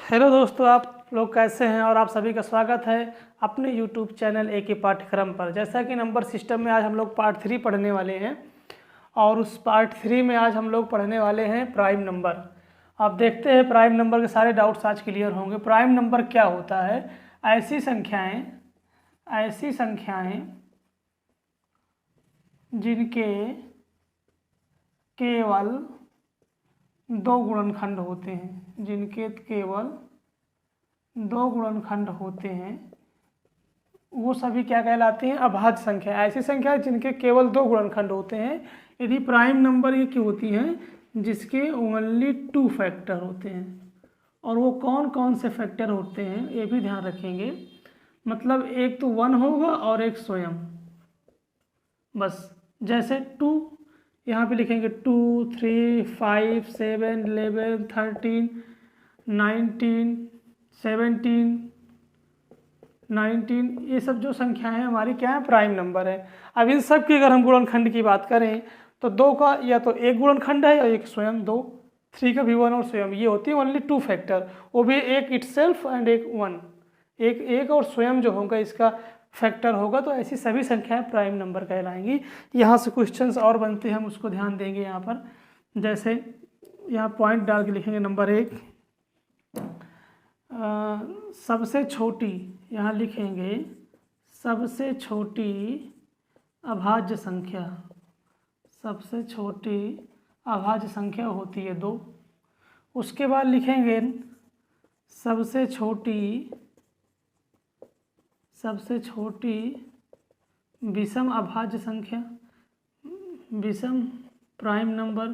Hello दोस्तों, आप लोग कैसे हैं। और आप सभी का स्वागत है अपने YouTube चैनल एक ही पाठ्यक्रम पर। जैसा कि नंबर सिस्टम में आज हम लोग पार्ट 3 पढ़ने वाले हैं और उस पार्ट 3 में आज हम लोग पढ़ने वाले हैं प्राइम नंबर। आप देखते हैं प्राइम नंबर के सारे डाउट्स आज क्लियर होंगे। प्राइम नंबर क्या होता है? ऐसी संख्याएं जिनके केवल दो गुणनखंड होते हैं, वो सभी क्या कहलाती हैं? अभाज्य संख्या। ऐसी संख्या जिनके केवल दो गुणनखंड होते हैं। यदि प्राइम नंबर ये की होती हैं जिसके ओनली 2 फैक्टर होते हैं। और वो कौन कौन से फैक्टर होते हैं ये भी ध्यान रखेंगे। मतलब एक तो 1 होगा और एक स्वयं, बस। जैसे 2 यहाँ पे लिखेंगे 2, 3, 5, 7, 11, 13, 19, 17, 19, ये सब जो संख्याएं हैं हमारी क्या है? प्राइम नंबर है। अब इन सब की अगर हम गुणनखंड की बात करें तो 2 का या तो एक गुणनखंड है या एक स्वयं 2, 3 का भी 1 और स्वयं, ये होती है ओनली 2 फैक्टर। वो भी एक इटसेल्फ एंड एक 1, एक और स्वयं जो होगा इसका फैक्टर होगा। तो ऐसी सभी संख्याएं प्राइम नंबर कहलाएंगी। यहाँ से क्वेश्चंस और बनते हैं, हम उसको ध्यान देंगे यहाँ पर। जैसे यहाँ पॉइंट डाल के लिखेंगे नंबर 1, सबसे छोटी, यहाँ लिखेंगे सबसे छोटी अभाज्य संख्या। सबसे छोटी अभाज्य संख्या होती है 2। उसके बाद लिखेंगे सबसे छोटी विषम अभाज्य संख्या, विषम प्राइम नंबर,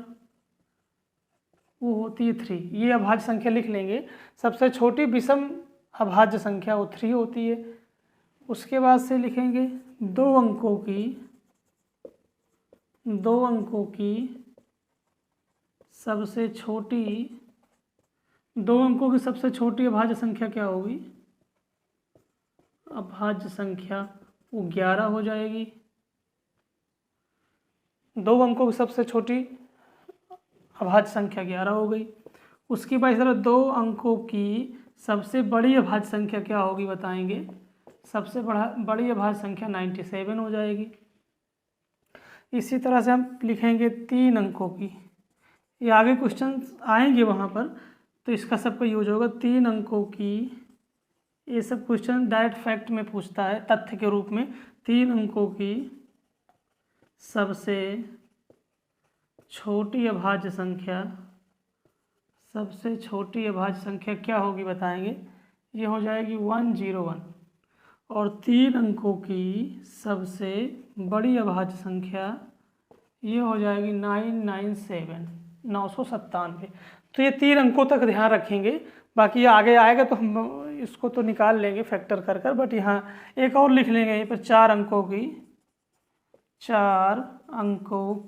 वो होती है 3। ये अभाज्य संख्या लिख लेंगे। सबसे छोटी विषम अभाज्य संख्या वो 3 होती है। उसके बाद से लिखेंगे 2 अंकों की सबसे छोटी अभाज्य संख्या क्या होगी? अभाज्य संख्या वो 11 हो जाएगी। 2 अंकों की सबसे छोटी अभाज्य संख्या 11 हो गई। उसके बाद इस तरह 2 अंकों की सबसे बड़ी अभाज्य संख्या क्या होगी बताएंगे? सबसे बड़ी अभाज्य संख्या 97 हो जाएगी। इसी तरह से हम लिखेंगे 3 अंकों की, ये आगे क्वेश्चन आएंगे वहाँ पर, तो इसका सबका यूज होगा। 3 अंकों की, ये सब क्वेश्चन डायरेक्ट फैक्ट में पूछता है तथ्य के रूप में। 3 अंकों की सबसे छोटी अभाज्य संख्या क्या होगी बताएंगे? ये हो जाएगी 101। और 3 अंकों की सबसे बड़ी अभाज्य संख्या ये हो जाएगी 997। तो ये 3 अंकों तक ध्यान रखेंगे। बाकी ये आगे आएगा तो हम इसको तो निकाल लेंगे फैक्टर कर। बट यहाँ एक और लिख लेंगे यहीं पर 4 अंकों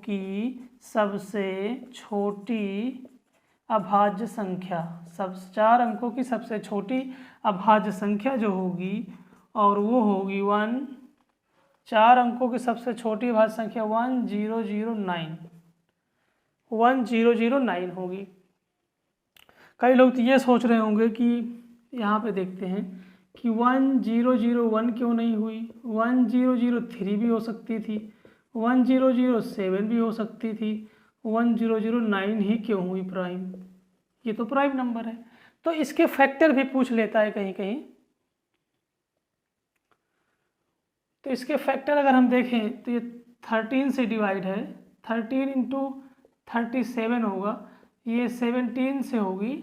की सबसे छोटी अभाज्य संख्या। 4 अंकों की सबसे छोटी अभाज्य संख्या जो होगी, और वो होगी 4 अंकों की सबसे छोटी अभाज्य संख्या 1009 होगी। कई लोग तो ये सोच रहे होंगे कि यहाँ पे देखते हैं कि 1001 क्यों नहीं हुई? 1003 भी हो सकती थी, 1007 भी हो सकती थी, 1009 ही क्यों हुई प्राइम? ये तो प्राइम नंबर है। तो इसके फैक्टर भी पूछ लेता है कहीं कहीं। तो इसके फैक्टर अगर हम देखें तो ये 13 से डिवाइड है, 13 × 37 होगा, ये 17 से होगी।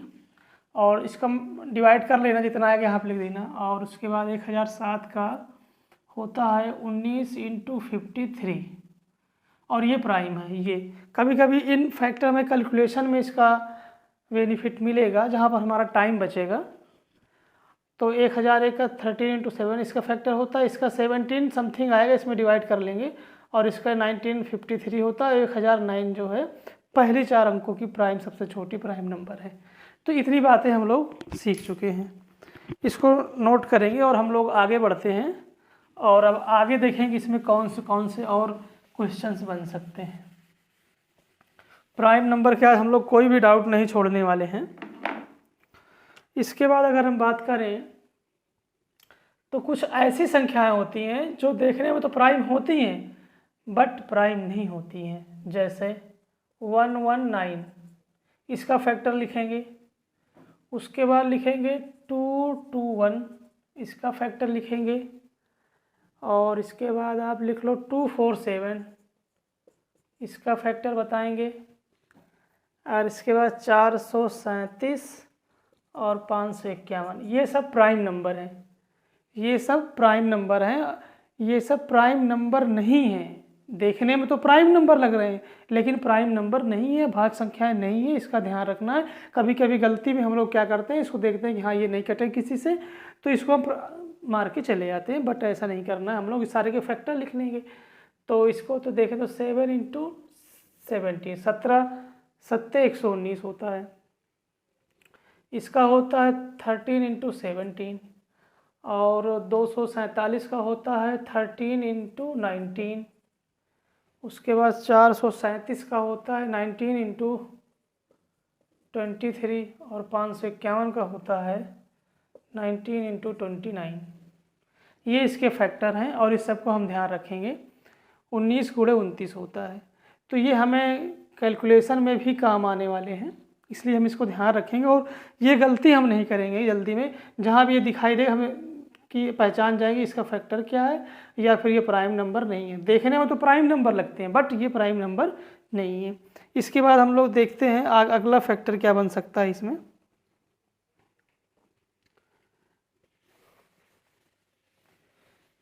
और इसका डिवाइड कर लेना, जितना आएगा यहाँ पे लिख देना। और उसके बाद 1007 का होता है 19 × 53, और ये प्राइम है। ये कभी कभी इन फैक्टर में कैलकुलेशन में इसका बेनिफिट मिलेगा, जहाँ पर हमारा टाइम बचेगा। तो 1001 का 13 × 7 इसका फैक्टर होता है। इसका 17 समथिंग आएगा, इसमें डिवाइड कर लेंगे। और इसका 1953 होता है। 1009 जो है पहली 4 अंकों की प्राइम, सबसे छोटी प्राइम नंबर है। तो इतनी बातें हम लोग सीख चुके हैं, इसको नोट करेंगे और हम लोग आगे बढ़ते हैं। और अब आगे देखेंगे इसमें कौन से और क्वेश्चंस बन सकते हैं। प्राइम नंबर के आज हम लोग कोई भी डाउट नहीं छोड़ने वाले हैं। इसके बाद अगर हम बात करें तो कुछ ऐसी संख्याएं होती हैं जो देखने में तो प्राइम होती हैं बट प्राइम नहीं होती हैं, जैसे 119, इसका फैक्टर लिखेंगे। उसके बाद लिखेंगे 221, इसका फैक्टर लिखेंगे। और इसके बाद आप लिख लो 247, इसका फैक्टर बताएंगे। और इसके बाद 437 और 551, ये सब प्राइम नंबर हैं। ये सब प्राइम नंबर हैं। ये सब प्राइम नंबर नहीं हैं, देखने में तो प्राइम नंबर लग रहे हैं लेकिन प्राइम नंबर नहीं है, भाज्य संख्याएं नहीं है, इसका ध्यान रखना है। कभी कभी गलती में हम लोग क्या करते हैं, इसको देखते हैं कि हाँ ये नहीं कटे किसी से, तो इसको हम मार के चले जाते हैं, बट ऐसा नहीं करना है। हम लोग इस सारे के फैक्टर लिख लेंगे। तो इसको तो देखें तो 7 × 17, 17 7 119 होता है। इसका होता है 13 × 17 और 247 का होता है 13 × 19। उसके बाद 437 का होता है 19 × 23 और 551 का होता है 19 × 29। ये इसके फैक्टर हैं और इस सब को हम ध्यान रखेंगे। 19 × 29 होता है, तो ये हमें कैलकुलेशन में भी काम आने वाले हैं, इसलिए हम इसको ध्यान रखेंगे और ये गलती हम नहीं करेंगे जल्दी में। जहाँ भी ये दिखाई दे हमें कि पहचान जाएंगे इसका फैक्टर क्या है या फिर ये प्राइम नंबर नहीं है। देखने में तो प्राइम नंबर लगते हैं बट ये प्राइम नंबर नहीं है। इसके बाद हम लोग देखते हैं अगला फैक्टर क्या बन सकता है इसमें।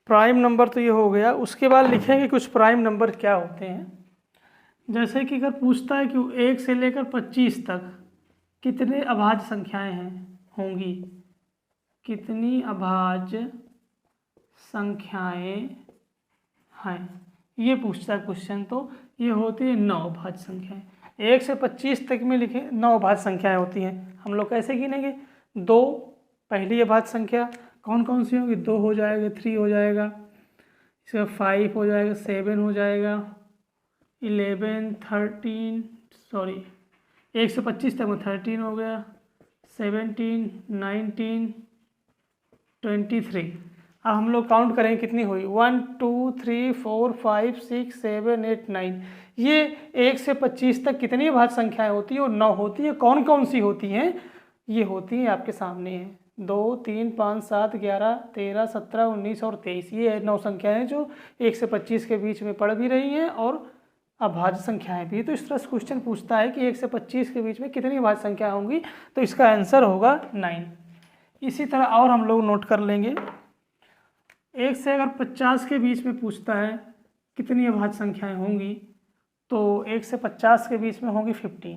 प्राइम नंबर तो ये हो गया। उसके बाद लिखेंगे कुछ प्राइम नंबर क्या होते हैं। जैसे कि अगर पूछता है कि 1 से लेकर 25 तक कितने अभाज्य संख्याएं हैं होंगी, कितनी अभाज्य संख्याएं हैं, ये पूछता है क्वेश्चन। तो ये होती है 9 अभाज्य संख्याएं। 1 से 25 तक में लिखे 9 अभाज्य संख्याएं होती हैं। हम लोग कैसे गिनेंगे, 2 पहली अभाज्य संख्या, कौन कौन सी होगी, 2 हो जाएगा, 3 हो जाएगा, इसका 5 हो जाएगा, 7 हो जाएगा, 11 13 सॉरी 1 से 25 तक में 13 हो गया, 17 19 23। अब हम लोग काउंट करेंगे कितनी हुई, 1 2 3 4 5 6 7 8 9। ये 1 से 25 तक कितनी अभाज्य संख्याएं होती है और 9 होती है। कौन कौन सी होती हैं, ये होती हैं आपके सामने हैं, 2 3 5 7 11 13 17 19 और 23। ये 9 संख्याएं जो 1 से 25 के बीच में पड़ भी रही हैं और अभाज्य संख्याएं भी। तो इस तरह से क्वेश्चन पूछता है कि 1 से 25 के बीच में कितनी अभाज्य संख्याएं होंगी, तो इसका आंसर होगा 9। इसी तरह और हम लोग नोट कर लेंगे, 1 से अगर 50 के बीच में पूछता है कितनी अभाज्य संख्याएं होंगी, तो 1 से 50 के बीच में होंगी 15।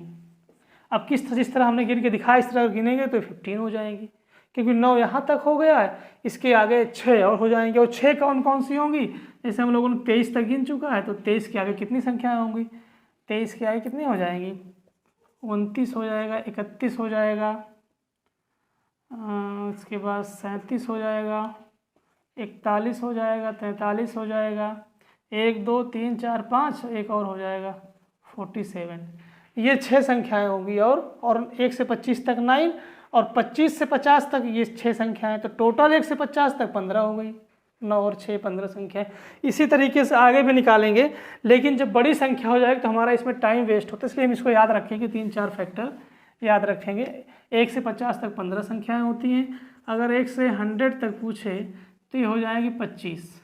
अब जिस तरह हमने गिन के दिखाया इस तरह गिनेंगे तो 15 हो जाएंगी, क्योंकि 9 यहाँ तक हो गया है, इसके आगे 6 और हो जाएंगे। और 6 कौन कौन सी होंगी, जैसे हम लोगों ने 23 तक गिन चुका है, तो 23 के आगे कितनी संख्याएं होंगी, 23 के आगे कितनी हो जाएंगी, 29 हो जाएगा, 31 हो जाएगा, इसके बाद 37 हो जाएगा, 41 हो जाएगा, 43 हो जाएगा, 1 2 3 4 5 एक और हो जाएगा 47। ये 6 संख्याएं होंगी और 1 से 25 तक 9 और 25 से 50 तक ये 6 संख्याएं, तो टोटल 1 से 50 तक 15 हो गई। 9 और 6 15 संख्याएं। इसी तरीके से आगे भी निकालेंगे, लेकिन जब बड़ी संख्या हो जाएगी तो हमारा इसमें टाइम वेस्ट होता है, इसलिए हम इसको याद रखेंगे, 3-4 फैक्टर याद रखेंगे। 1 से 50 तक 15 संख्याएं होती हैं। अगर 1 से 100 तक पूछे तो ये हो जाएगी 25।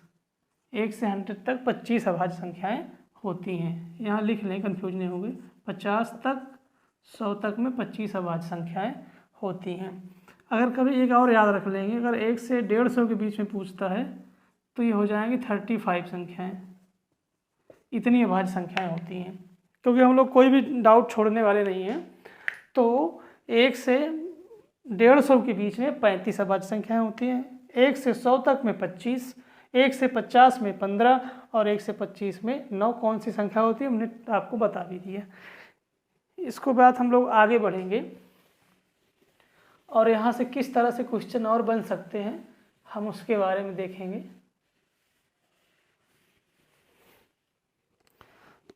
1 से 100 तक 25 अभाज्य संख्याएं होती हैं, यहाँ लिख लें कन्फ्यूज नहीं होगी। 50 तक 100 तक में 25 अभाज्य संख्याएं होती हैं। अगर कभी एक और याद रख लेंगे, अगर 1 से 150 के बीच में पूछता है तो ये हो जाएंगी 35 संख्याएं। इतनी अभाज्य संख्याएं होती हैं, क्योंकि हम लोग कोई भी डाउट छोड़ने वाले नहीं हैं। तो 1 से 150 के बीच में 35 अभाज्य संख्याएं होती हैं, 1 से 100 तक में 25, 1 से 50 में 15 और 1 से 25 में 9 कौन सी संख्या होती है हमने आपको बता भी दिया। इसको बाद हम लोग आगे बढ़ेंगे और यहाँ से किस तरह से क्वेश्चन और बन सकते हैं हम उसके बारे में देखेंगे।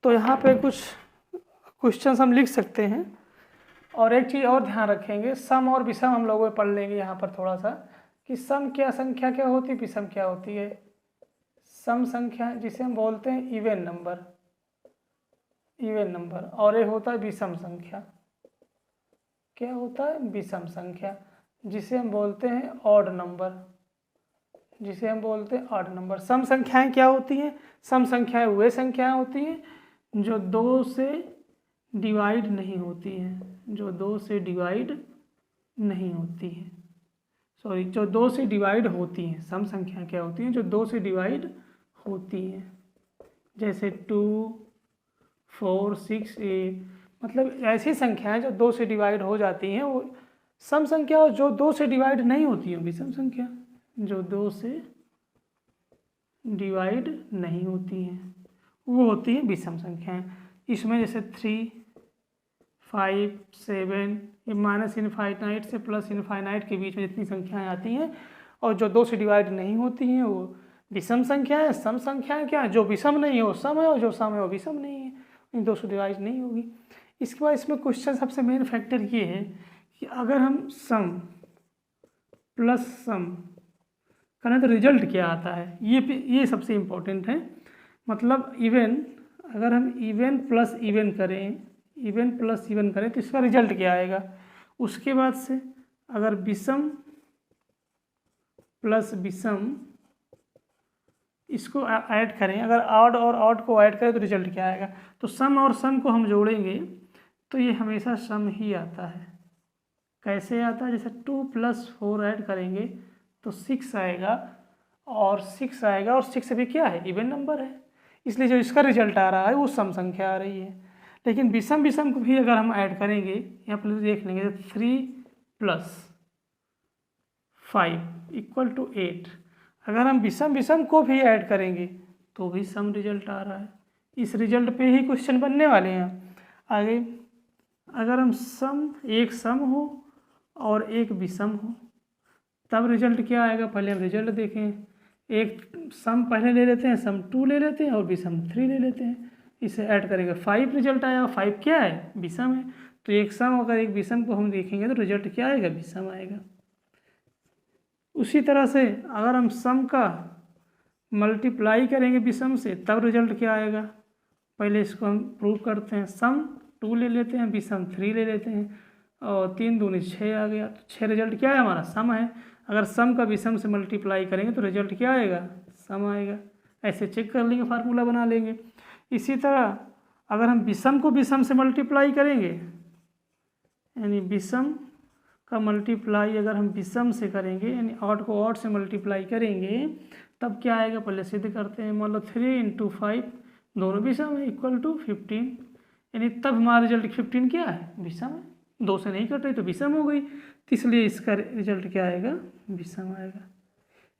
तो यहाँ पे कुछ क्वेश्चंस हम लिख सकते हैं और एक चीज़ और ध्यान रखेंगे, सम और विषम हम लोग पढ़ लेंगे यहाँ पर थोड़ा सा, कि सम क्या संख्या क्या होती है, विषम क्या होती है। सम संख्या जिसे हम बोलते हैं इवन नंबर, इवन नंबर, और ये होता है विषम संख्या। क्या होता है? विषम संख्या, जिसे हम बोलते हैं ऑड नंबर, जिसे हम बोलते हैं ऑड नंबर। सम संख्याएं क्या होती हैं? सम संख्याएं वे संख्याएं होती हैं जो 2 से डिवाइड नहीं होती हैं, जो 2 से डिवाइड नहीं होती हैं, सॉरी, जो 2 से डिवाइड होती हैं। सम संख्याएं क्या होती हैं? जो 2 से डिवाइड होती हैं, जैसे 2, 4, 6, 8, मतलब ऐसी संख्याएं जो 2 से डिवाइड हो जाती हैं वो सम संख्या, और जो 2 से डिवाइड नहीं होती हैं विषम संख्या, जो 2 से डिवाइड नहीं होती हैं वो होती हैं विषम संख्याएं। इसमें जैसे 3, 5, 7, ये माइनस इनफाइनाइट से प्लस इनफाइनाइट के बीच में जितनी संख्याएं आती हैं और जो 2 से डिवाइड नहीं होती हैं वो विषम संख्याएं। सम संख्याएं क्या है? जो विषम नहीं हो सम है, और जो सम है वो विषम नहीं है, इन 2 से डिवाइड नहीं होगी। इसके बाद इसमें क्वेश्चन सबसे मेन फैक्टर ये है कि अगर हम सम प्लस सम करें तो रिजल्ट क्या आता है, ये सबसे इम्पोर्टेंट है। मतलब इवन, अगर हम इवन प्लस इवन करें, इवन प्लस इवन करें तो इसका रिजल्ट क्या आएगा। उसके बाद से अगर विषम प्लस विषम इसको ऐड करें, अगर ऑड और ऑड को ऐड करें तो रिजल्ट क्या आएगा। तो सम और सम को हम जोड़ेंगे तो ये हमेशा सम ही आता है। कैसे आता है? जैसे 2 + 4 ऐड करेंगे तो 6 आएगा, और 6 आएगा, और 6 भी क्या है? इवन नंबर है, इसलिए जो इसका रिजल्ट आ रहा है वो सम संख्या आ रही है। लेकिन विषम विषम को भी अगर हम ऐड करेंगे, यहाँ पर देख लेंगे 3 + 5 = 8, अगर हम विषम विषम को भी ऐड करेंगे तो भी सम रिजल्ट आ रहा है। इस रिजल्ट पे ही क्वेश्चन बनने वाले हैं आगे। अगर हम एक सम हो और एक विषम हो तब रिजल्ट क्या आएगा, पहले हम रिजल्ट देखें। एक सम पहले ले लेते हैं, सम 2 ले लेते हैं और विषम 3 ले लेते हैं, इसे ऐड करेंगे 5 रिजल्ट आया। 5 क्या है? विषम है। तो एक सम अगर एक विषम को हम देखेंगे तो रिजल्ट क्या आएगा? विषम आएगा। उसी तरह से अगर हम सम का मल्टीप्लाई करेंगे विषम से तब रिजल्ट क्या आएगा, पहले इसको हम प्रूव करते हैं। सम 2 ले लेते हैं, विषम 3 ले लेते हैं, और 3 दूनी 6 आ गया। तो 6 रिजल्ट क्या है? हमारा सम है। अगर सम का विषम से मल्टीप्लाई करेंगे तो रिजल्ट क्या आएगा? सम आएगा। ऐसे चेक कर लेंगे, फार्मूला बना लेंगे। इसी तरह अगर हम विषम को विषम से मल्टीप्लाई करेंगे, यानी विषम का मल्टीप्लाई अगर हम विषम से करेंगे, यानी ऑड को ऑड से मल्टीप्लाई करेंगे, तब क्या आएगा? पहले सिद्ध करते हैं। मान लो 3 × 5 दोनों विषम है, = 15, यानी तब हमारा रिजल्ट 15 क्या है? विषम है। 2 से नहीं कट रही तो विषम हो गई, तो इसलिए इसका रिजल्ट क्या आएगा? विषम आएगा।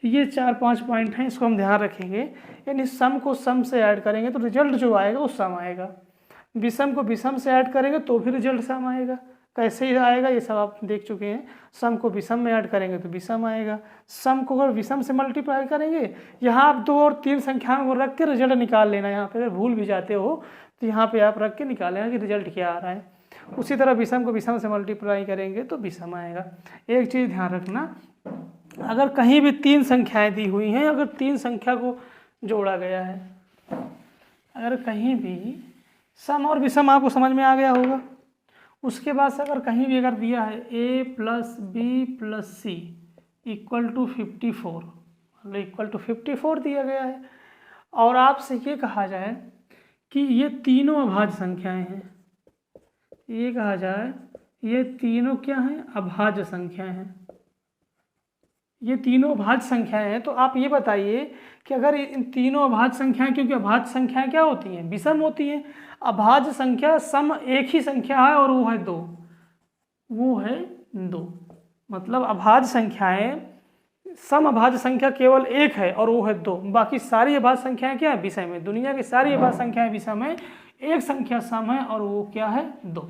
ये 4-5 पॉइंट हैं, इसको हम ध्यान रखेंगे। यानी सम को सम से ऐड करेंगे तो रिजल्ट जो आएगा वो सम आएगा, विषम को विषम से ऐड करेंगे तो भी रिजल्ट सम आएगा। कैसे आएगा ये सब आप देख चुके हैं। सम को विषम में ऐड करेंगे तो विषम आएगा, सम को अगर विषम से मल्टीप्लाई करेंगे, यहाँ आप 2 और 3 संख्याओं को रख के रिजल्ट निकाल लेना। यहाँ पे अगर भूल भी जाते हो तो यहाँ पे आप रख के निकाल लेना कि रिजल्ट क्या आ रहा है। उसी तरह विषम को विषम से मल्टीप्लाई करेंगे तो विषम आएगा। एक चीज़ ध्यान रखना, अगर कहीं भी 3 संख्याएं दी हुई हैं, अगर 3 संख्या को जोड़ा गया है, अगर कहीं भी सम और विषम आपको समझ में आ गया होगा। उसके बाद से अगर कहीं भी अगर दिया है a + b + c = 54, मतलब =54 दिया गया है, और आपसे ये कहा जाए कि ये तीनों अभाज्य संख्याएं हैं, ये कहा जाए ये तीनों क्या हैं? अभाज्य संख्याएं हैं। ये तीनों अभाज्य संख्याएं हैं, तो आप ये बताइए कि अगर इन तीनों अभाज्य संख्याएं, क्योंकि अभाज्य संख्याएं क्या होती हैं? विषम होती हैं। अभाज्य संख्या सम एक ही संख्या है और वो है 2, वो है 2। मतलब अभाज्य संख्याएं, सम अभाज्य संख्या केवल एक है और वो है 2, बाकी सारी अभाज्य संख्याएं क्या है? विषम है। दुनिया की सारी अभाज्य संख्याएं विषम है, एक संख्या सम है और वो क्या है? 2।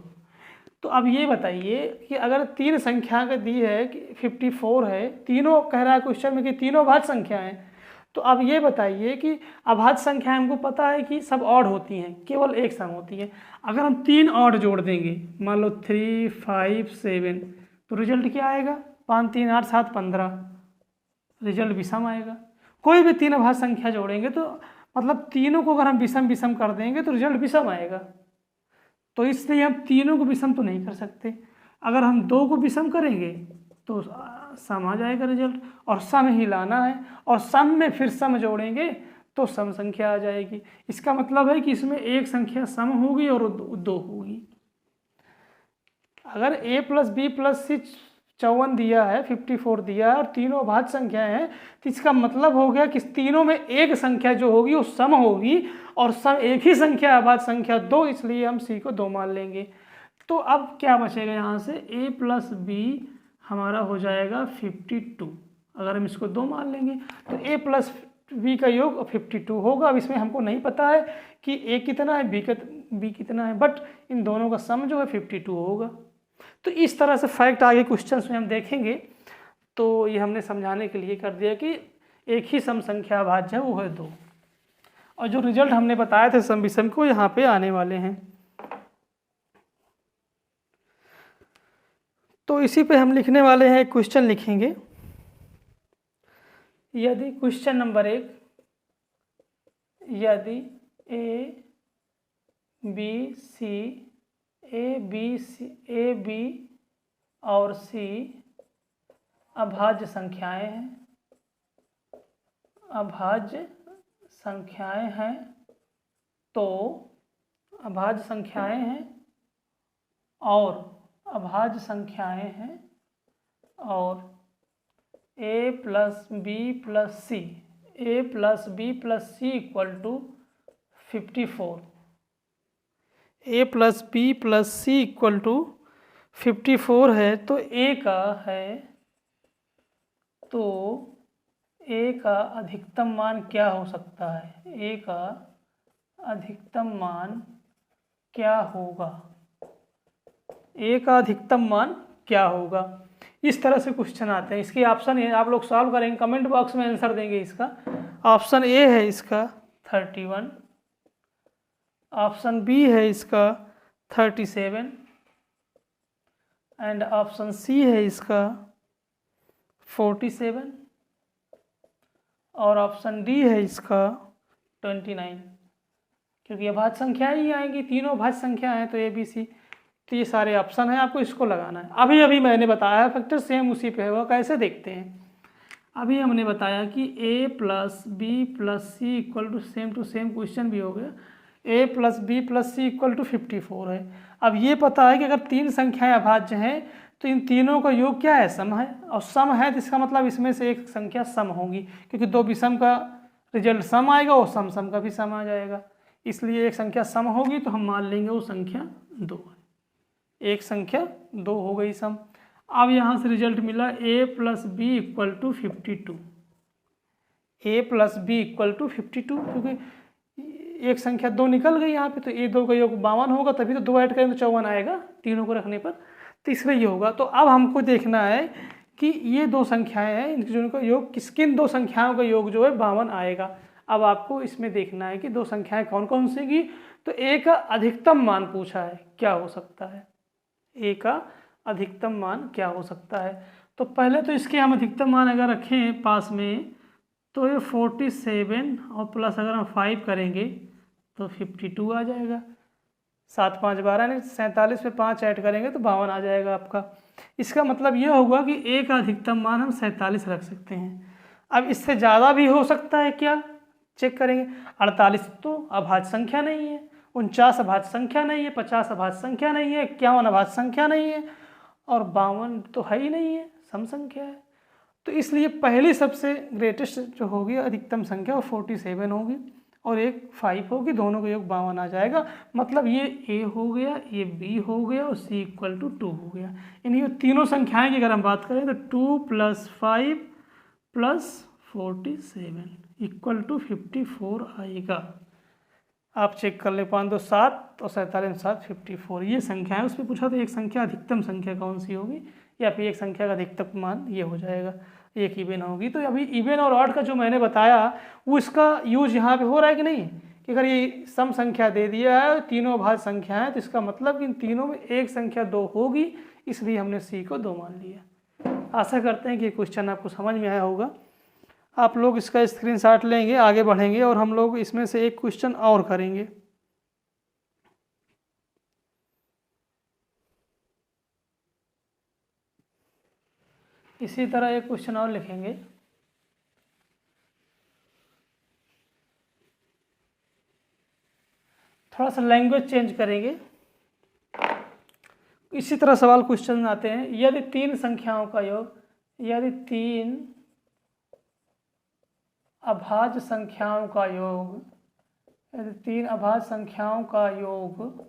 तो अब ये बताइए कि अगर 3 संख्या का दी है कि 54 है, तीनों कह रहा है क्वेश्चन में कि तीनों अभाज्य संख्या हैं, तो अब ये बताइए कि अभाज्य संख्या हमको पता है कि सब ऑड होती हैं, केवल एक सम होती है। अगर हम 3 ऑड जोड़ देंगे, मान लो 3, 5, 7, तो रिजल्ट क्या आएगा? 5, 3, 8, 7, 15, रिजल्ट विषम आएगा। कोई भी 3 अभाज्य संख्या जोड़ेंगे तो मतलब तीनों को अगर हम विषम विषम कर देंगे तो रिजल्ट विषम आएगा। तो इसलिए हम तीनों को विषम तो नहीं कर सकते। अगर हम 2 को विषम करेंगे तो सम आ जाएगा रिजल्ट, और सम ही लाना है, और सम में फिर सम जोड़ेंगे तो सम संख्या आ जाएगी। इसका मतलब है कि इसमें एक संख्या सम होगी और 2 होगी। अगर a + b + c 54 दिया है, 54 दिया है और तीनों अभाज्य संख्याएं हैं, तो इसका मतलब हो गया कि तीनों में एक संख्या जो होगी वो सम होगी, और सम एक ही संख्या अभाज्य संख्या 2, इसलिए हम c को 2 मान लेंगे। तो अब क्या बचेगा यहाँ से? a + b हमारा हो जाएगा 52। अगर हम इसको 2 मान लेंगे तो a + b का योग 52 होगा। अब इसमें हमको नहीं पता है कि a कितना है, b कितना है, बट इन दोनों का सम जो है 52 होगा। तो इस तरह से फैक्ट आगे क्वेश्चंस में हम देखेंगे। तो ये हमने समझाने के लिए कर दिया कि एक ही सम संख्या अभाज्य है, वो है 2, और जो रिजल्ट हमने बताया थे सम विषम को यहाँ पे आने वाले हैं। तो इसी पे हम लिखने वाले हैं, एक क्वेश्चन लिखेंगे। यदि क्वेश्चन नंबर 1, यदि ए बी और सी अभाज्य संख्याएं हैं, अभाज्य संख्याएं हैं, तो अभाज्य संख्याएं हैं और अभाज्य संख्याएं हैं और a + b + c, a + b + c = 54, a + b + c = 54 है। तो a का है, तो a का अधिकतम मान क्या हो सकता है? a का अधिकतम मान क्या होगा? a का अधिकतम मान क्या होगा? इस तरह से क्वेश्चन आते हैं। इसकी ऑप्शन है, आप लोग सॉल्व करेंगे, कमेंट बॉक्स में आंसर देंगे। इसका ऑप्शन ए है इसका 31, ऑप्शन बी है इसका 37 एंड ऑप्शन सी है इसका 47 और ऑप्शन डी है इसका 29। क्योंकि अभाज्य संख्या ही आएंगी, तीनों अभाज्य संख्या हैं, तो ए बी सी, तो ये सारे ऑप्शन हैं, आपको इसको लगाना है। अभी मैंने बताया फैक्टर सेम उसी पे होगा। कैसे देखते हैं? अभी हमने बताया कि a + b + c = same to same question भी हो गया, a + b + c = 54 है। अब ये पता है कि अगर 3 संख्याएं अभाज्य हैं तो इन तीनों का योग क्या है? सम है, और सम है तो इसका मतलब इसमें से एक संख्या सम होगी, क्योंकि 2 विषम का रिजल्ट सम आएगा और सम का भी सम आ जाएगा, इसलिए एक संख्या सम होगी, तो हम मान लेंगे वो संख्या 2 है। एक संख्या 2 हो गई सम। अब यहाँ से रिजल्ट मिला a + b = 52, a + b = 52, क्योंकि एक संख्या 2 निकल गई यहाँ पे, तो a 2 का योग 52 होगा, तभी तो 2 ऐड करें तो 54 आएगा तीनों को रखने पर, तो इसलिए ये होगा। तो अब हमको देखना है कि ये 2 संख्याएं हैं, इनका योग किन 2 संख्याओं का योग जो है 52 आएगा। अब आपको इसमें देखना है कि 2 संख्याएं कौन कौन सी की। तो a का अधिकतम मान पूछा है, क्या हो सकता है? a का अधिकतम मान क्या हो सकता है? तो पहले तो इसके हम अधिकतम मान अगर रखें पास में, तो ये 47 और प्लस अगर हम 5 करेंगे तो 52 आ जाएगा। 7, 5, 12 नहीं, 47 पे 5 ऐड करेंगे तो 52 आ जाएगा आपका। इसका मतलब यह होगा कि a का अधिकतम मान हम 47 रख सकते हैं। अब इससे ज़्यादा भी हो सकता है क्या? चेक करेंगे। 48 तो अभाज्य संख्या नहीं है, 49 अभाज्य संख्या नहीं है, 50 अभाज्य संख्या नहीं है, 51 अभाज्य संख्या नहीं है, और 52 तो है ही नहीं है, सम संख्या है। तो इसलिए पहली सबसे ग्रेटेस्ट जो होगी अधिकतम संख्या वो 47 होगी और एक 5 होगी, दोनों का योग 52 आ जाएगा। मतलब ये a हो गया, ये b हो गया और c = 2 हो गया। इन्हीं तीनों संख्याएं की अगर हम बात करें तो 2 + 5 + 47 = 54 आएगा। आप चेक कर ले, 5 2 7 और 47 7 54, ये संख्या है। उस पर पूछा तो एक संख्या अधिकतम संख्या कौन सी होगी, या फिर एक संख्या का अधिकतम मान ये हो जाएगा, एक इवन होगी। तो अभी इवन और ऑड का जो मैंने बताया वो इसका यूज यहाँ पे हो रहा है कि नहीं, कि अगर ये सम संख्या दे दिया है, तीनों अभाज्य संख्या है, तो इसका मतलब कि इन तीनों में एक संख्या 2 होगी, इसलिए हमने सी को 2 मान लिया। आशा करते हैं कि क्वेश्चन आपको समझ में आया होगा। आप लोग इसका स्क्रीनशॉट लेंगे, आगे बढ़ेंगे और हम लोग इसमें से एक क्वेश्चन और करेंगे। इसी तरह एक क्वेश्चन और लिखेंगे। थोड़ा सा लैंग्वेज चेंज करेंगे। इसी तरह सवाल क्वेश्चन आते हैं, यदि 3 संख्याओं का योग, यदि 3 अभाज्य संख्याओं का योग, यदि 3 अभाज्य संख्याओं का योग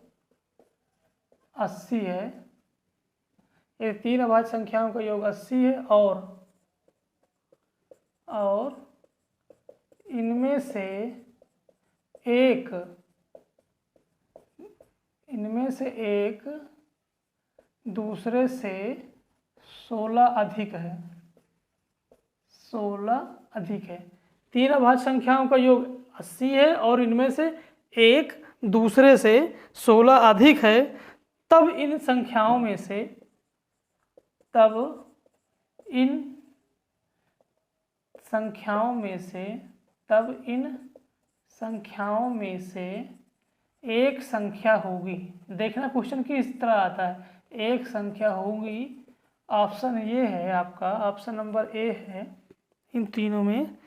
80 है, यदि 3 अभाज्य संख्याओं का योग 80 है और इनमें से एक दूसरे से 16 अधिक है, 16 अधिक है। 3 अभाज्य संख्याओं का योग 80 है और इनमें से एक दूसरे से 16 अधिक है, तब इन संख्याओं में से एक संख्या होगी। देखना क्वेश्चन किस तरह आता है, एक संख्या होगी। ऑप्शन ये है आपका, ऑप्शन नंबर ए है, इन तीनों में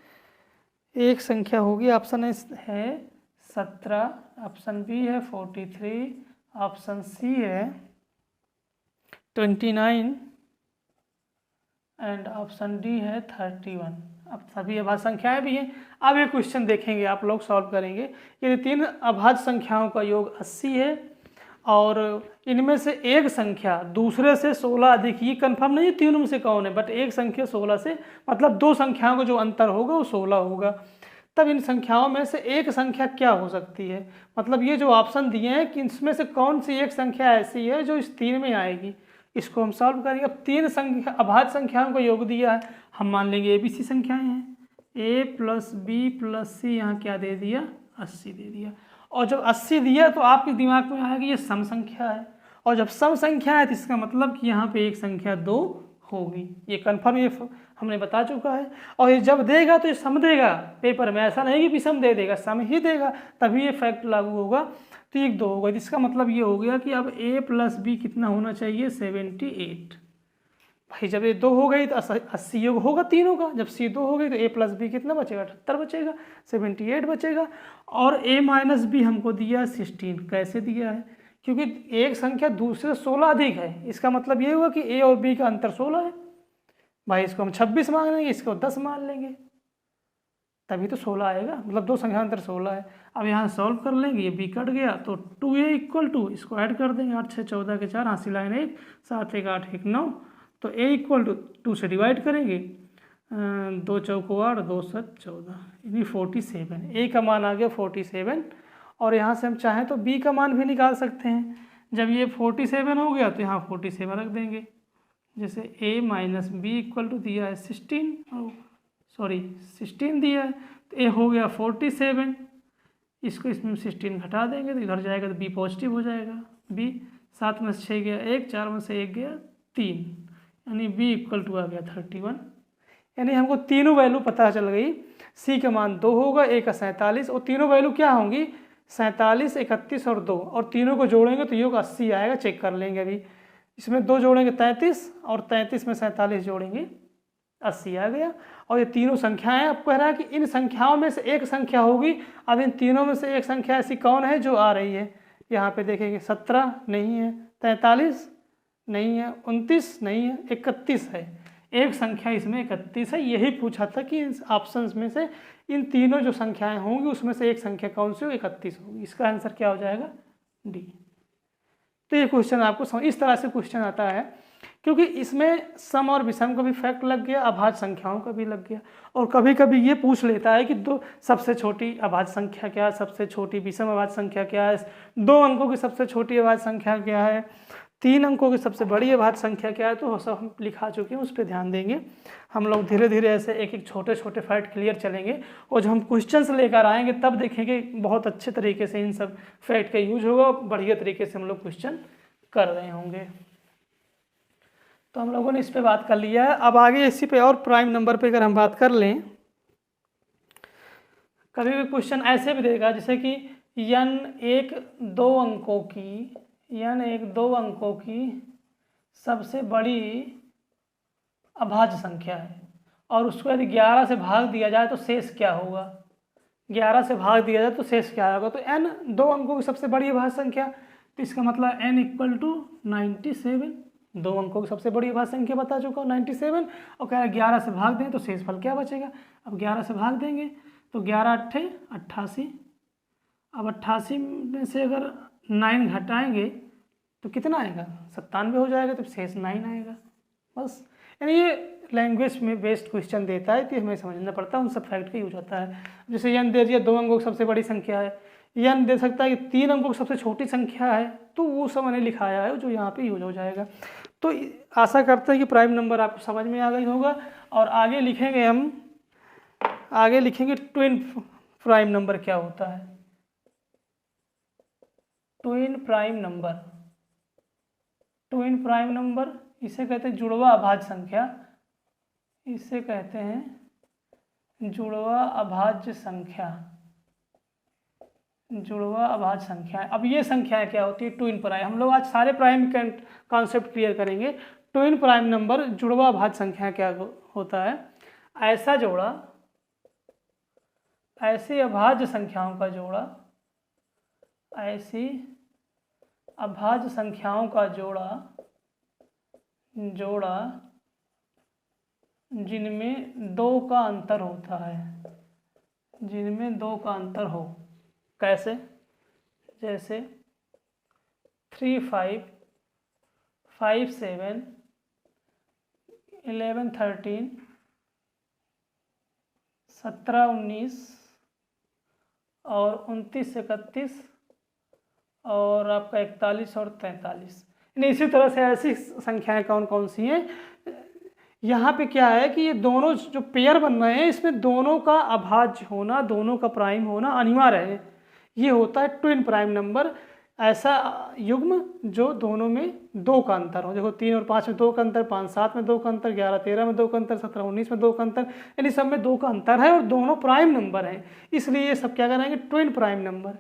एक संख्या होगी। ऑप्शन है 17, ऑप्शन बी है 43, ऑप्शन सी है 29 एंड ऑप्शन डी है 31। अब सभी अभाज्य संख्याएं भी हैं। अब ये क्वेश्चन देखेंगे, आप लोग सॉल्व करेंगे। यदि 3 अभाज्य संख्याओं का योग 80 है और इनमें से एक संख्या दूसरे से 16 अधिक, ये कंफर्म नहीं है तीनों में से कौन है, बट एक संख्या 16 से, मतलब 2 संख्याओं का जो अंतर होगा वो 16 होगा, तब इन संख्याओं में से एक संख्या क्या हो सकती है। मतलब ये जो ऑप्शन दिए हैं कि इसमें से कौन सी एक संख्या ऐसी है जो इस 3 में आएगी, इसको हम सॉल्व करेंगे। अब 3 संख्या अभाज्य संख्याओं को योग दिया है, हम मान लेंगे ABC संख्याएं हैं, A + B + C, यहाँ क्या दे दिया 80 दे दिया। और जब 80 दिया तो आपके दिमाग में आएगा ये सम संख्या है, और जब सम संख्या है तो इसका मतलब कि यहाँ पे एक संख्या 2 होगी, ये कन्फर्म, ये हमने बता चुका है। और ये जब देगा तो ये सम देगा पेपर में, ऐसा नहीं कि विषम दे देगा, सम ही देगा, तभी ये फैक्ट लागू होगा। तो एक 2 होगा, इसका मतलब ये हो गया कि अब A + B कितना होना चाहिए 78। भाई जब ये 2 हो गई तो 80 योग होगा तीनों का, जब C 2 हो गई तो A + B कितना बचेगा 78 बचेगा, 78 बचेगा। और A - B हमको दिया 16, कैसे दिया है, क्योंकि एक संख्या दूसरे 16 अधिक है, इसका मतलब ये हुआ कि A और B का अंतर 16 है। भाई इसको हम 26 मान लेंगे, इसको 10 मान लेंगे, तभी तो 16 आएगा, मतलब 2 संख्या अंतर 16 है। अब यहाँ सॉल्व कर लेंगे, ये B कट गया तो 2A = इसको ऐड कर देंगे, 8 6 14 के 4, हासिल लाइन 1, 7 1 8 1 9, तो A = 2 से डिवाइड करेंगे, 2 चौको 8, 2 7 14, यानी 47। A का मान आ गया 47। और यहाँ से हम चाहें तो B का मान भी निकाल सकते हैं। जब ये 47 हो गया तो यहाँ 47 रख देंगे, जैसे A - B = दिया है 16 दिया है, तो A हो गया 47, इसको इसमें 16 घटा देंगे तो इधर जाएगा तो B पॉजिटिव हो जाएगा। B 7 में से 6 गया 1, 4 में से 1 गया 3, यानी B = आ गया 31। यानी हमको तीनों वैल्यू पता चल गई। C का मान 2 होगा, A का 47, और तीनों वैल्यू क्या होंगी 47, 31 और 2, और तीनों को जोड़ेंगे तो योग 80 आएगा। चेक कर लेंगे, अभी इसमें 2 जोड़ेंगे 33 और 33 में 47 जोड़ेंगे 80 आ गया। और ये तीनों संख्याएं, आपको कह रहा है कि इन संख्याओं में से एक संख्या होगी। अब इन तीनों में से एक संख्या ऐसी कौन है जो आ रही है, यहाँ पे देखेंगे 17 नहीं है, 43 नहीं है, 29 नहीं है, 31 है, एक संख्या इसमें 31 है। यही पूछा था कि इन ऑप्शंस में से इन तीनों जो संख्याएं होंगी उसमें से एक संख्या कौन सी हो, 31 होगी। इसका आंसर क्या हो जाएगा डी। तो ये क्वेश्चन आपको इस तरह से क्वेश्चन आता है, क्योंकि इसमें सम और विषम का भी फैक्ट लग गया, अभाज्य संख्याओं का भी लग गया। और कभी कभी ये पूछ लेता है कि सबसे छोटी अभाज्य संख्या क्या है, सबसे छोटी विषम अभाज्य संख्या क्या है, 2 अंकों की सबसे छोटी अभाज्य संख्या क्या है। 3 अंकों की सबसे बड़ी अभाज्य संख्या क्या है, तो वो सब हम लिखा चुके हैं, उस पर ध्यान देंगे। हम लोग धीरे धीरे ऐसे एक एक छोटे छोटे फैक्ट क्लियर चलेंगे, और जब हम क्वेश्चंस लेकर आएंगे तब देखेंगे बहुत अच्छे तरीके से इन सब फैक्ट का यूज होगा, बढ़िया तरीके से हम लोग क्वेश्चन कर रहे होंगे। तो हम लोगों ने इस पे बात कर लिया है। अब आगे इसी पे और प्राइम नंबर पे अगर हम बात कर लें, कभी भी क्वेश्चन ऐसे भी देगा जैसे कि n एक दो अंकों की सबसे बड़ी अभाज्य संख्या है, और उसको यदि 11 से भाग दिया जाए तो शेष क्या होगा, 11 से भाग दिया जाए तो शेष क्या होगा। तो n 2 अंकों की सबसे बड़ी अभाज्य संख्या, तो इसका मतलब n = 97, 2 अंकों की सबसे बड़ी अभाज्य संख्या बता चुका हूँ 97, और कह रहा है 11 से भाग दें तो शेषफल क्या बचेगा। अब 11 से भाग देंगे तो 11 × 8 = 88। अब 88 में से अगर 9 घटाएंगे तो कितना आएगा, 97 हो जाएगा, तो शेष 9 आएगा। बस, यानी ये लैंग्वेज में बेस्ड क्वेश्चन देता है, तो हमें समझना पड़ता है, उन सब फैक्ट का यूज होता है। जैसे n दे दिया 2 अंकों की सबसे बड़ी संख्या है, n दे सकता है कि 3 अंकों की सबसे छोटी संख्या है, तो वो सब मैंने लिखाया है जो यहाँ पे यूज हो जाएगा। तो आशा करते हैं कि प्राइम नंबर आपको समझ में आ गई होगा। और आगे लिखेंगे ट्विन प्राइम नंबर क्या होता है। ट्विन प्राइम नंबर इसे कहते हैं जुड़वा अभाज्य संख्या, इसे कहते हैं जुड़वा अभाज्य संख्या। अब ये संख्याएं क्या होती है, ट्विन प्राइम। हम लोग आज सारे प्राइम कॉन्सेप्ट क्लियर करेंगे। ट्विन प्राइम नंबर जुड़वा अभाज्य संख्या क्या होता है, ऐसी अभाज्य संख्याओं का जोड़ा जिनमें 2 का अंतर हो। कैसे, जैसे 3 5 5 7 11 13 17 19 और 29 31 और आपका 41 और 43। इसी तरह से ऐसी संख्याएं कौन कौन सी हैं। यहाँ पे क्या है कि ये दोनों जो पेयर बन रहे हैं, इसमें दोनों का अभाज्य होना, दोनों का प्राइम होना अनिवार्य है। ये होता है ट्विन प्राइम नंबर, ऐसा युग्म जो दोनों में 2 का अंतर हो। देखो 3 और 5 में 2 का अंतर, 5 7 में 2 का अंतर, 11 13 में 2 का अंतर, 17 19 में 2 का अंतर, यानी सब में 2 का अंतर है और दोनों प्राइम नंबर हैं। इसलिए ये सब क्या कराएंगे, ट्विन प्राइम नंबर,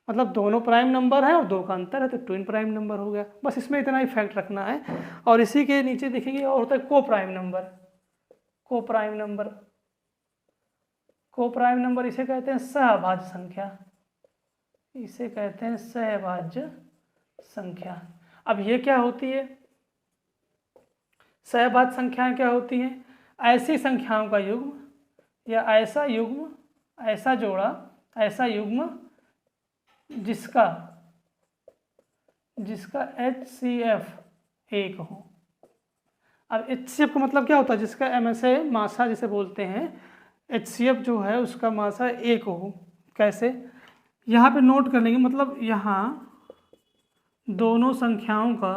मतलब दोनों प्राइम नंबर है और 2 का अंतर है, तो ट्विन प्राइम नंबर हो गया। बस इसमें इतना ही फैक्ट रखना है। और इसी के नीचे देखेंगे और होता है को प्राइम नंबर इसे कहते हैं सहअभाज्य संख्या। अब ये क्या होती है, सहअभाज्य संख्याएं क्या होती हैं, ऐसी संख्याओं का युग्म या ऐसा युग्म जिसका HCF 1 हो। अब HCF का मतलब क्या होता है, जिसका MSA मासा जिसे बोलते हैं, HCF जो है उसका मासा 1 हो। कैसे, यहाँ पे नोट कर लेंगे, मतलब यहाँ दोनों संख्याओं का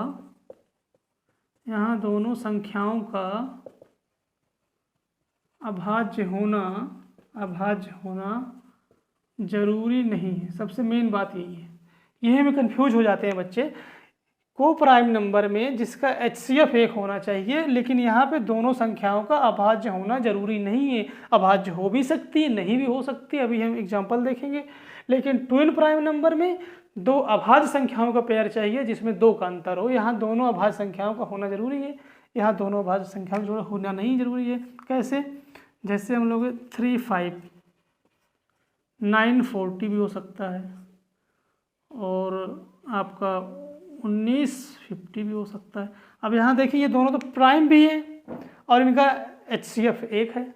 अभाज्य होना जरूरी नहीं है। सबसे मेन बात यही है, यही में कंफ्यूज हो जाते हैं बच्चे। को प्राइम नंबर में जिसका HCF 1 होना चाहिए, लेकिन यहाँ पे दोनों संख्याओं का अभाज्य होना जरूरी नहीं है। अभाज्य हो भी सकती है, नहीं भी हो सकती, अभी हम एग्जांपल देखेंगे। लेकिन ट्विन प्राइम नंबर में 2 अभाज्य संख्याओं का पेयर चाहिए जिसमें 2 का अंतर हो। यहाँ दोनों अभाज्य संख्याओं का होना जरूरी है, यहाँ दोनों अभाज्य संख्याओं का होना नहीं जरूरी है। कैसे, जैसे हम लोग 3 5 9 40 भी हो सकता है, और आपका 19 50 भी हो सकता है। अब यहाँ देखिए ये दोनों तो प्राइम भी हैं और इनका HCF 1 है,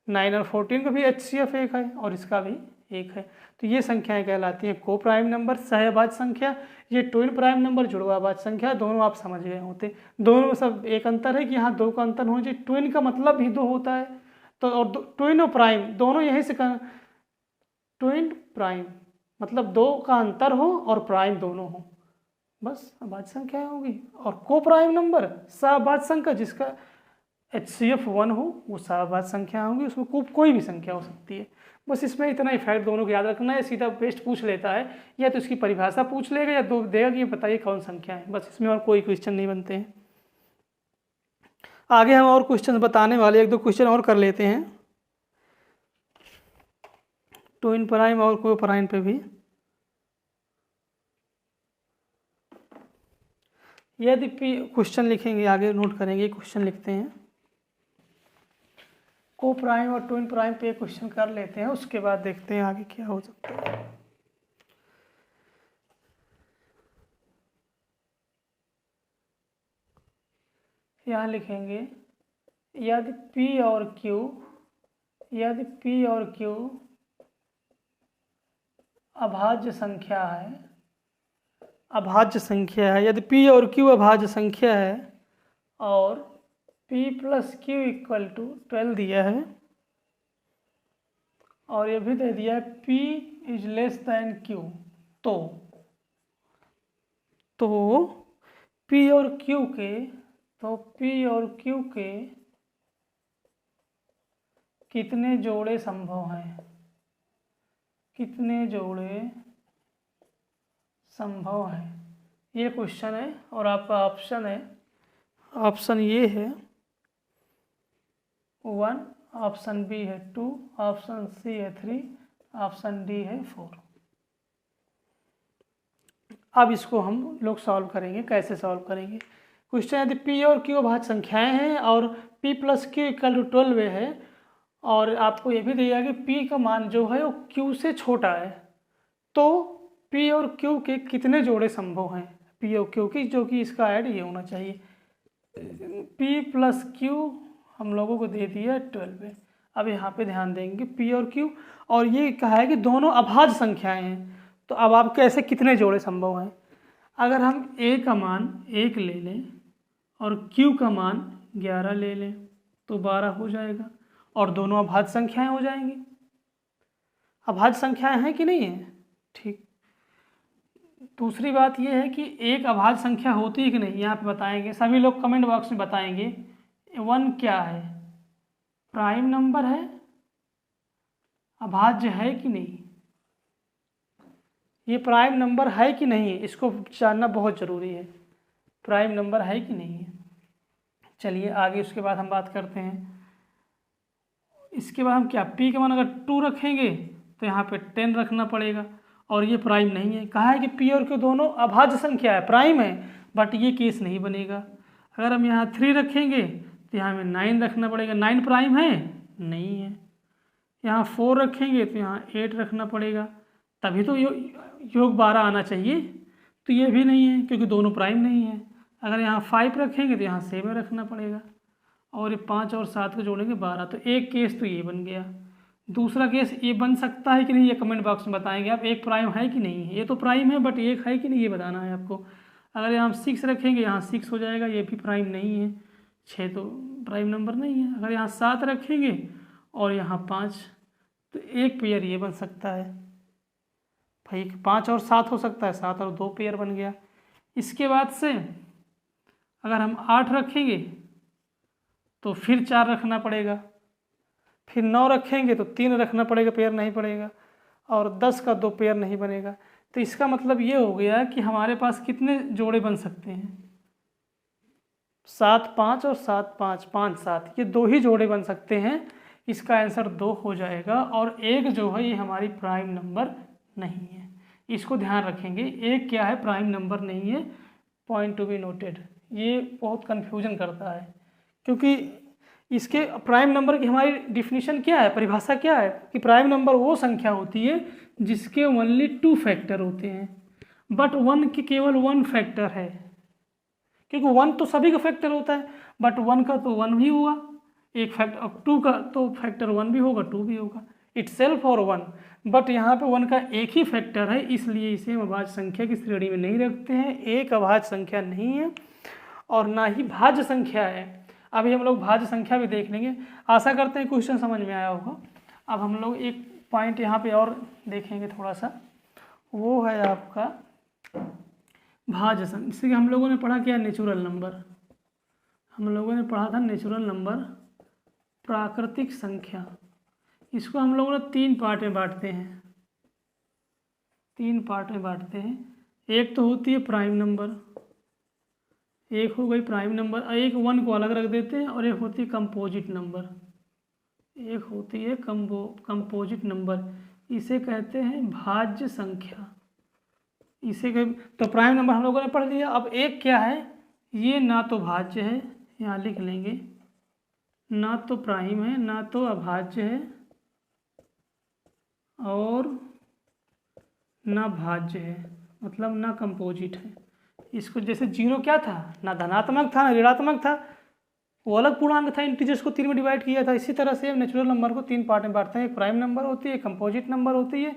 9 और 14 का भी HCF 1 है और इसका भी 1 है। तो ये संख्याएं कहलाती हैं को प्राइम नंबर, सहअभाज्य संख्या। ये ट्विन प्राइम नंबर, जुड़वा अभाज्य संख्या, दोनों आप समझ गए होते। दोनों में सब एक अंतर है कि यहाँ 2 का अंतर होना चाहिए। ट्विन का मतलब भी 2 होता है, तो और ट्विन और प्राइम दोनों यहीं से ट्विन प्राइम मतलब 2 का अंतर हो और प्राइम दोनों हो, बस अभाज्य संख्याएं होगी। और को प्राइम नंबर सहअभाज्य संख्या जिसका HCF 1 हो वो सहअभाज्य संख्या होगी, उसमें कोई भी संख्या हो सकती है। बस इसमें इतना ही फैक्ट दोनों को याद रखना है। सीधा पेस्ट पूछ लेता है या तो इसकी परिभाषा पूछ लेगा या दो देगा कि ये बताइए कौन संख्या है, बस इसमें और कोई क्वेश्चन नहीं बनते हैं। आगे हम और क्वेश्चन बताने वाले, एक दो क्वेश्चन और कर लेते हैं टू इन प्राइम और को प्राइम पे भी। यदि क्वेश्चन लिखेंगे आगे नोट करेंगे, क्वेश्चन लिखते हैं को प्राइम और टू इन प्राइम पे क्वेश्चन कर लेते हैं, उसके बाद देखते हैं आगे क्या हो सकता है। यहाँ लिखेंगे यदि P और Q अभाज्य संख्या है, यदि P और Q अभाज्य संख्या है और P + Q = 12 दिया है और ये भी दे दिया है P > Q, तो P और Q के कितने जोड़े संभव हैं, ये क्वेश्चन है। और आपका ऑप्शन ये है 1, ऑप्शन बी है 2, ऑप्शन सी है 3, ऑप्शन डी है 4। अब इसको हम लोग सॉल्व करेंगे। कैसे सॉल्व करेंगे? क्वेश्चन यदि P और Q अभाज्य संख्याएं हैं और P + Q = 12 है और आपको ये भी दिया कि P का मान जो है वो Q से छोटा है, तो P और Q के कितने जोड़े संभव हैं, P और Q की, जो कि इसका ऐड ये होना चाहिए। P + Q हम लोगों को दे दिया 12 है। अब यहाँ पे ध्यान देंगे P और Q, और ये कहा है कि दोनों अभाज्य संख्याएं हैं, तो अब आप कैसे कितने जोड़े संभव हैं। अगर हम A का मान 1 ले लें और Q का मान 11 ले लें तो 12 हो जाएगा और दोनों अभाज्य संख्याएं हो जाएंगी। अभाज्य संख्याएं हैं कि नहीं है? ठीक। दूसरी बात यह है कि एक अभाज्य संख्या होती है कि नहीं, यहाँ पे बताएंगे। सभी लोग कमेंट बॉक्स में बताएंगे 1 क्या है, प्राइम नंबर है, अभाज्य है कि नहीं। ये प्राइम नंबर है कि नहीं है, इसको जानना बहुत ज़रूरी है, प्राइम नंबर है कि नहीं है। चलिए आगे उसके बाद हम बात करते हैं। इसके बाद हम क्या, P का मान अगर 2 रखेंगे तो यहाँ पे 10 रखना पड़ेगा, और ये प्राइम नहीं है। कहा है कि P और Q दोनों अभाज्य संख्या है, प्राइम है, बट ये केस नहीं बनेगा। अगर हम यहाँ 3 रखेंगे तो यहाँ हमें 9 रखना पड़ेगा। 9 प्राइम है? नहीं है। यहाँ 4 रखेंगे तो यहाँ 8 रखना पड़ेगा, तभी तो योग 12 आना चाहिए, तो ये भी नहीं है क्योंकि दोनों प्राइम नहीं है। अगर यहाँ 5 रखेंगे तो यहाँ 7 रखना पड़ेगा, और ये 5 और 7 को जोड़ेंगे 12। तो एक केस तो ये बन गया। दूसरा केस ये बन सकता है कि नहीं, ये कमेंट बॉक्स में बताएंगे आप। एक प्राइम है कि नहीं है, ये तो प्राइम है बट एक है कि नहीं ये बताना है आपको। अगर यहाँ 6 रखेंगे यहाँ 6 हो जाएगा, ये भी प्राइम नहीं है। 6 तो प्राइम नंबर नहीं है। अगर यहाँ 7 रखेंगे और यहाँ 5, तो एक पेयर ये बन सकता है भाई, 5 और 7 हो सकता है, 7 और 2 पेयर बन गया। इसके बाद से अगर हम 8 रखेंगे तो फिर 4 रखना पड़ेगा, फिर 9 रखेंगे तो 3 रखना पड़ेगा, पेयर नहीं पड़ेगा, और 10 का 2 पेयर नहीं बनेगा। तो इसका मतलब ये हो गया कि हमारे पास कितने जोड़े बन सकते हैं, 7 5 और 7 5, 5 7, ये 2 ही जोड़े बन सकते हैं। इसका आंसर 2 हो जाएगा, और एक जो है ये हमारी प्राइम नंबर नहीं है। इसको ध्यान रखेंगे, एक क्या है, प्राइम नंबर नहीं है। Point to be noted. ये बहुत कन्फ्यूजन करता है, क्योंकि इसके प्राइम नंबर की हमारी डिफिनीशन क्या है, परिभाषा क्या है कि प्राइम नंबर वो संख्या होती है जिसके ओनली 2 फैक्टर होते हैं, बट 1 की केवल 1 फैक्टर है। क्योंकि 1 तो सभी का फैक्टर होता है, बट 1 का तो 1 भी होगा, एक फैक्टर, 2 का तो फैक्टर 1 भी होगा, 2 भी होगा, इटसेल्फ और 1। बट यहाँ पे 1 का एक ही फैक्टर है, इसलिए इसे हम अभाज्य संख्या की श्रेणी में नहीं रखते हैं। एक अभाज्य संख्या नहीं है और ना ही भाज्य संख्या है। अभी हम लोग भाज्य संख्या भी देख लेंगे। आशा करते हैं क्वेश्चन समझ में आया होगा। अब हम लोग एक पॉइंट यहाँ पे और देखेंगे थोड़ा सा, वो है आपका भाज्य संख्या, जैसे कि हम लोगों ने पढ़ा क्या, नेचुरल नंबर, हम लोगों ने पढ़ा था नेचुरल नंबर, प्राकृतिक संख्या। इसको हम लोगों ने 3 पार्ट में बांटते हैं, 3 पार्ट में बांटते हैं। एक तो होती है प्राइम नंबर, एक हो गई प्राइम नंबर, एक 1 को अलग रख देते हैं, और एक होती है कंपोजिट नंबर, एक होती है कंपोजिट नंबर, इसे कहते हैं भाज्य संख्या। इसे तो प्राइम नंबर हम लोगों ने पढ़ लिया। अब एक क्या है, ये ना तो भाज्य है, यहाँ लिख लेंगे, ना तो प्राइम है, ना तो अभाज्य है, और ना भाज्य है, मतलब ना कंपोजिट है। इसको जैसे जीरो क्या था, ना धनात्मक था ना ऋणात्मक था, वो अलग पूर्णांक था, इंटीजर्स को 3 में डिवाइड किया था। इसी तरह से नेचुरल नंबर को 3 पार्ट में बांटते हैं, एक प्राइम नंबर होती है, एक कंपोजिट नंबर होती है,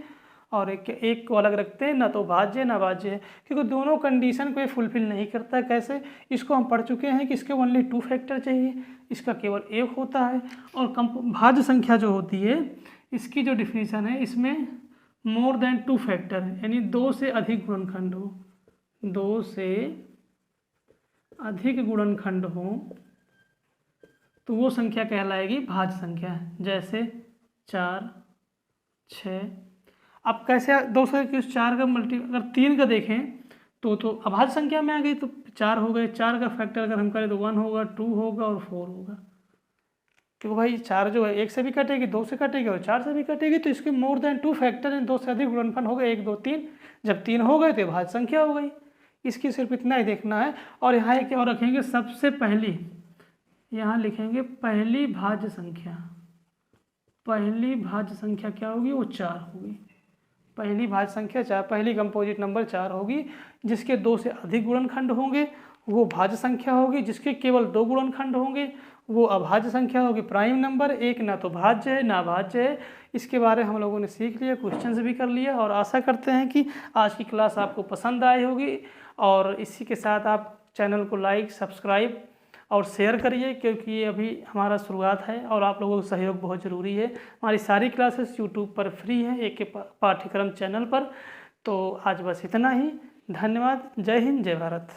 और एक को अलग रखते हैं, ना तो भाज्य ना भाज्य है, क्योंकि दोनों कंडीशन को ये फुलफिल नहीं करता। कैसे, इसको हम पढ़ चुके हैं कि इसके ओनली 2 फैक्टर चाहिए, इसका केवल 1 होता है। और भाज्य संख्या जो होती है, इसकी जो डिफिनीशन है, इसमें मोर देन 2 फैक्टर है, यानी 2 से अधिक गुणनखंड हो, 2 से अधिक गुणनखंड हो तो वो संख्या कहलाएगी भाज्य संख्या। जैसे 4, 6। अब कैसे 2 से 4 का अगर 3 का देखें तो अभाज्य संख्या में आ गई, तो 4 हो गए, 4 का फैक्टर अगर हम करें तो 1 होगा, 2 होगा और 4 होगा। क्योंकि भाई 4 जो है 1 से भी कटेगी, 2 से कटेगी और 4 से भी कटेगी, तो इसके मोर देन 2 फैक्टर हैं, 2 से अधिक गुणनफल हो गए, 1, 2, 3। जब 3 हो गए तो भाज्य संख्या हो गई। इसकी सिर्फ इतना ही देखना है। और यहाँ एक और रखेंगे, सबसे पहली, यहाँ लिखेंगे पहली भाज्य संख्या। पहली भाज्य संख्या क्या होगी, वो 4 होगी। पहली भाज्य संख्या 4, पहली कंपोजिट नंबर 4 होगी। जिसके 2 से अधिक गुणनखंड होंगे वो भाज्य संख्या होगी, जिसके केवल 2 गुणनखंड होंगे वो अभाज्य संख्या होगी। प्राइम नंबर एक ना तो भाज्य है ना भाज्य है। इसके बारे में हम लोगों ने सीख लिया, क्वेश्चंस भी कर लिया, और आशा करते हैं कि आज की क्लास आपको पसंद आई होगी। और इसी के साथ आप चैनल को लाइक, सब्सक्राइब और शेयर करिए, क्योंकि ये अभी हमारा शुरुआत है और आप लोगों का सहयोग बहुत ज़रूरी है। हमारी सारी क्लासेस यूट्यूब पर फ्री हैं, एक पाठ्यक्रम चैनल पर। तो आज बस इतना ही। धन्यवाद। जय हिंद, जय भारत।